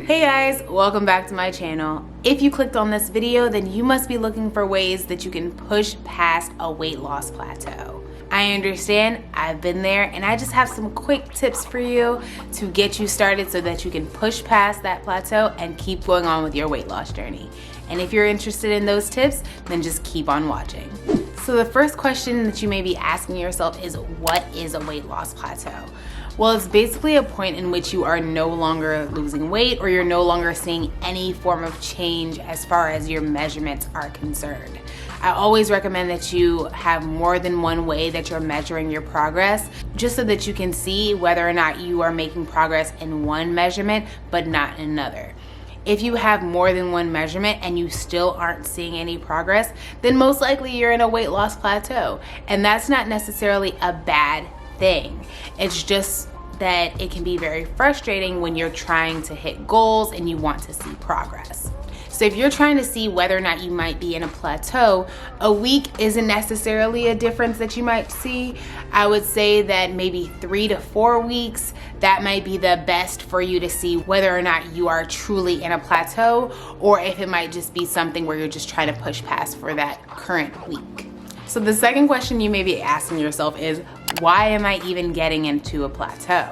Hey guys, welcome back to my channel. If you clicked on this video, then you must be looking for ways that you can push past a weight loss plateau. I understand, I've been there, and I just have some quick tips for you to get you started so that you can push past that plateau and keep going on with your weight loss journey. And if you're interested in those tips, then just keep on watching. So the first question that you may be asking yourself is, what is a weight loss plateau? Well, it's basically a point in which you are no longer losing weight or you're no longer seeing any form of change as far as your measurements are concerned. I always recommend that you have more than one way that you're measuring your progress, just so that you can see whether or not you are making progress in one measurement but not in another. If you have more than one measurement and you still aren't seeing any progress, then most likely you're in a weight loss plateau. And that's not necessarily a bad thing. It's just that it can be very frustrating when you're trying to hit goals and you want to see progress. So if you're trying to see whether or not you might be in a plateau, a week isn't necessarily a difference that you might see. I would say that maybe 3 to 4 weeks, that might be the best for you to see whether or not you are truly in a plateau, or if it might just be something where you're just trying to push past for that current week. So the second question you may be asking yourself is, why am I even getting into a plateau?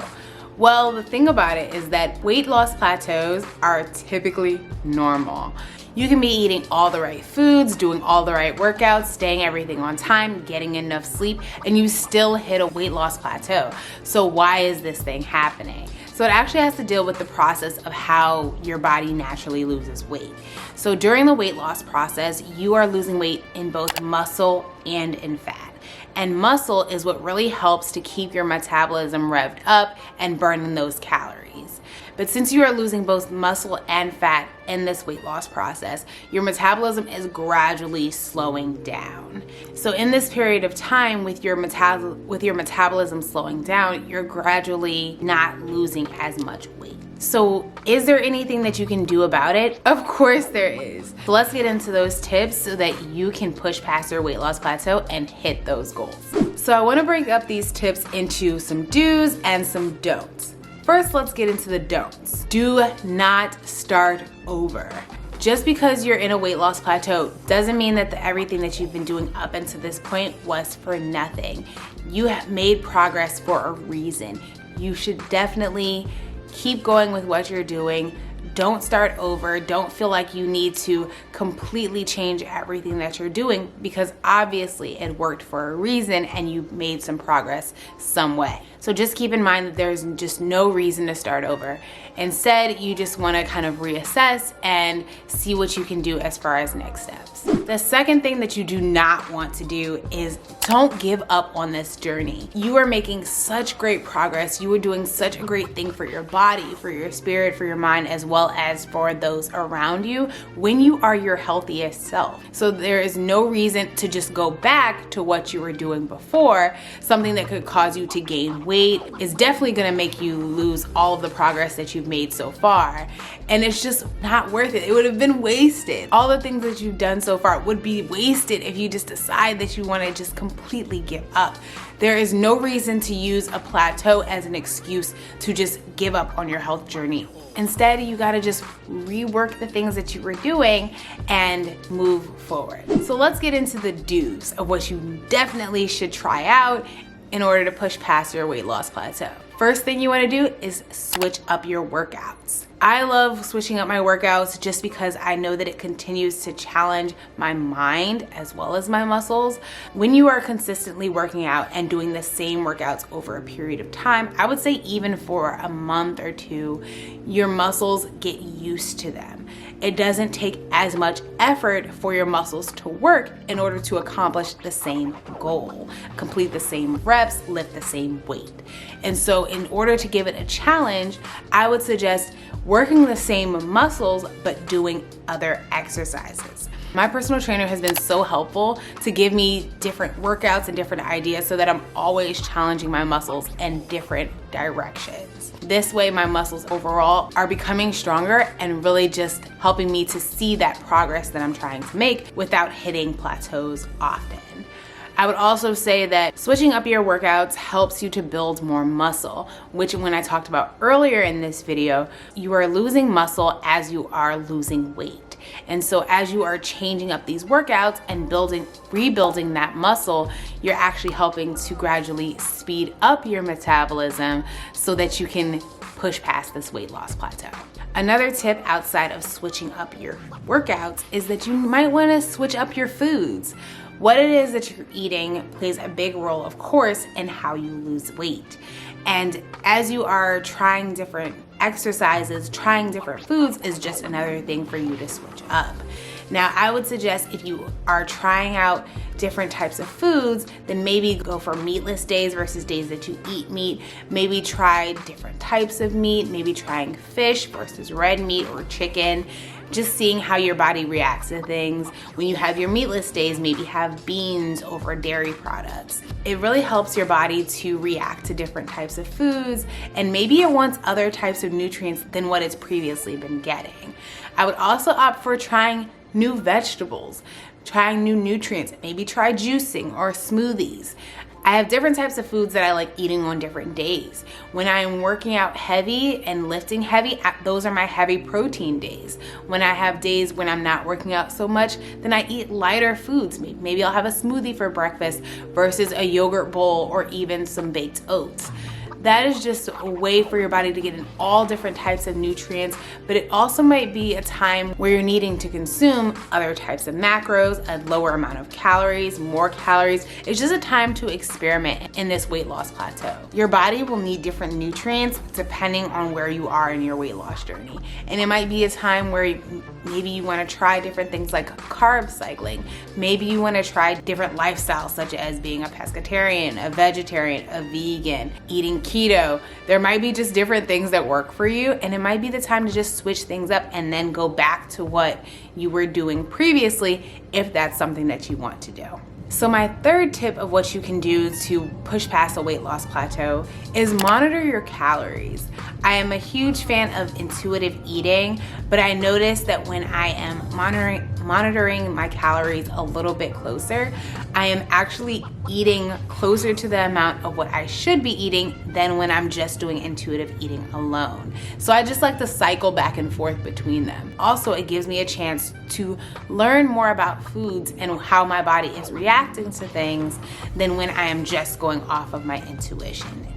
Well, the thing about it is that weight loss plateaus are typically normal. You can be eating all the right foods, doing all the right workouts, staying everything on time, getting enough sleep, and you still hit a weight loss plateau. So why is this thing happening? So it actually has to deal with the process of how your body naturally loses weight. So during the weight loss process, you are losing weight in both muscle and in fat. And muscle is what really helps to keep your metabolism revved up and burning those calories. But since you are losing both muscle and fat in this weight loss process, your metabolism is gradually slowing down. So in this period of time with your metabolism slowing down, you're gradually not losing as much weight. So is there anything that you can do about it? Of course there is. So let's get into those tips so that you can push past your weight loss plateau and hit those goals. So I want to break up these tips into some do's and some don'ts. First, let's get into the don'ts. Do not start over. Just because you're in a weight loss plateau doesn't mean that everything that you've been doing up until this point was for nothing. You have made progress for a reason. You should definitely keep going with what you're doing. Don't start over. Don't feel like you need to completely change everything that you're doing, because obviously it worked for a reason and you made some progress some way. So just keep in mind that there's just no reason to start over. Instead, you just want to kind of reassess and see what you can do as far as next steps. The second thing that you do not want to do is don't give up on this journey. You are making such great progress. You are doing such a great thing for your body, for your spirit, for your mind, as well as for those around you when you are your healthiest self. So there is no reason to just go back to what you were doing before. Something that could cause you to gain weight is definitely going to make you lose all of the progress that you've made so far. And it's just not worth it. It would have been wasted. All the things that you've done so far would be wasted if you just decide that you want to just completely give up. There is no reason to use a plateau as an excuse to just give up on your health journey. Instead, you gotta just rework the things that you were doing and move forward. So let's get into the do's of what you definitely should try out in order to push past your weight loss plateau. First thing you want to do is switch up your workouts. I love switching up my workouts just because I know that it continues to challenge my mind as well as my muscles. When you are consistently working out and doing the same workouts over a period of time, I would say even for a month or two, your muscles get used to them. It doesn't take as much effort for your muscles to work in order to accomplish the same goal, complete the same reps, lift the same weight. And so in order to give it a challenge, I would suggest working the same muscles but doing other exercises. My personal trainer has been so helpful to give me different workouts and different ideas so that I'm always challenging my muscles in different directions. This way my muscles overall are becoming stronger and really just helping me to see that progress that I'm trying to make without hitting plateaus often. I would also say that switching up your workouts helps you to build more muscle, which when I talked about earlier in this video, you are losing muscle as you are losing weight. And so as you are changing up these workouts and rebuilding that muscle, you're actually helping to gradually speed up your metabolism so that you can push past this weight loss plateau. Another tip outside of switching up your workouts is that you might want to switch up your foods. What it is that you're eating plays a big role, of course, in how you lose weight. And as you are trying different exercises, trying different foods is just another thing for you to switch up. Now, I would suggest if you are trying out different types of foods, then maybe go for meatless days versus days that you eat meat. Maybe try different types of meat, maybe trying fish versus red meat or chicken. Just seeing how your body reacts to things. When you have your meatless days, maybe have beans over dairy products. It really helps your body to react to different types of foods, and maybe it wants other types of nutrients than what it's previously been getting. I would also opt for trying new vegetables, trying new nutrients, maybe try juicing or smoothies. I have different types of foods that I like eating on different days. When I'm working out heavy and lifting heavy, those are my heavy protein days. When I have days when I'm not working out so much, then I eat lighter foods. Maybe I'll have a smoothie for breakfast versus a yogurt bowl or even some baked oats. That is just a way for your body to get in all different types of nutrients, but it also might be a time where you're needing to consume other types of macros, a lower amount of calories, more calories. It's just a time to experiment in this weight loss plateau. Your body will need different nutrients depending on where you are in your weight loss journey. And it might be a time where maybe you want to try different things like carb cycling. Maybe you want to try different lifestyles such as being a pescatarian, a vegetarian, a vegan, eating keto. There might be just different things that work for you, and it might be the time to just switch things up and then go back to what you were doing previously if that's something that you want to do. So my third tip of what you can do to push past a weight loss plateau is monitor your calories. I am a huge fan of intuitive eating, but I noticed that when I am monitoring my calories a little bit closer, I am actually eating closer to the amount of what I should be eating than when I'm just doing intuitive eating alone. So I just like to cycle back and forth between them. Also, it gives me a chance to learn more about foods and how my body is reacting to things than when I am just going off of my intuition.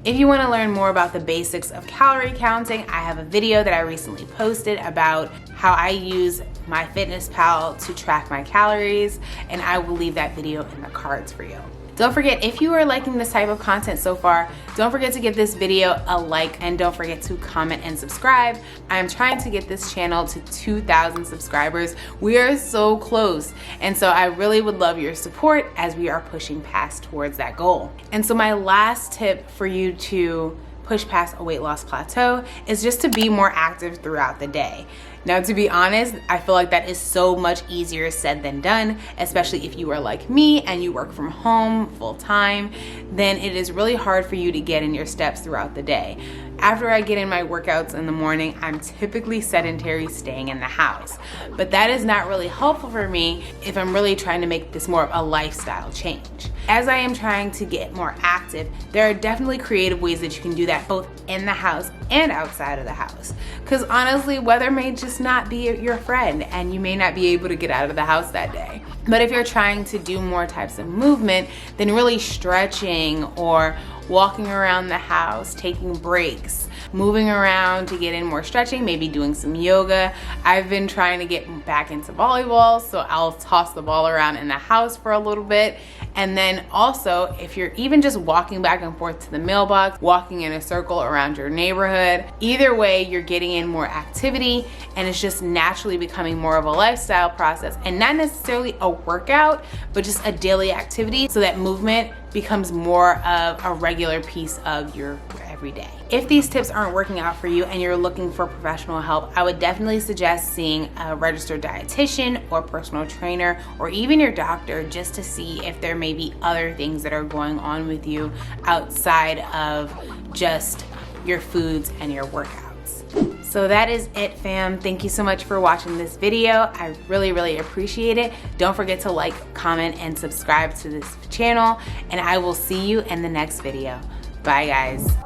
If you want to learn more about the basics of calorie counting, I have a video that I recently posted about how I use MyFitnessPal to track my calories, and I will leave that video in the cards for you. Don't forget, if you are liking this type of content so far, don't forget to give this video a like and don't forget to comment and subscribe. I'm trying to get this channel to 2,000 subscribers. We are so close, and so I really would love your support as we are pushing past towards that goal. And so my last tip for you to push past a weight loss plateau is just to be more active throughout the day. Now, to be honest, I feel like that is so much easier said than done, especially if you are like me and you work from home full time, then it is really hard for you to get in your steps throughout the day. After I get in my workouts in the morning, I'm typically sedentary, staying in the house. But that is not really helpful for me if I'm really trying to make this more of a lifestyle change. As I am trying to get more active, there are definitely creative ways that you can do that both in the house and outside of the house. Because honestly, weather may just not be your friend and you may not be able to get out of the house that day. But if you're trying to do more types of movement, then really stretching or walking around the house, taking breaks, moving around to get in more stretching, maybe doing some yoga. I've been trying to get back into volleyball, so I'll toss the ball around in the house for a little bit. And then also, if you're even just walking back and forth to the mailbox, walking in a circle around your neighborhood, either way, you're getting in more activity and it's just naturally becoming more of a lifestyle process and not necessarily a workout, but just a daily activity so that movement becomes more of a regular piece of your everyday. If these tips aren't working out for you and you're looking for professional help, I would definitely suggest seeing a registered dietitian or personal trainer or even your doctor just to see if there may be other things that are going on with you outside of just your foods and your workouts. So that is it, fam. Thank you so much for watching this video. I really appreciate it. Don't forget to like, comment, and subscribe to this channel, and I will see you in the next video. Bye, guys.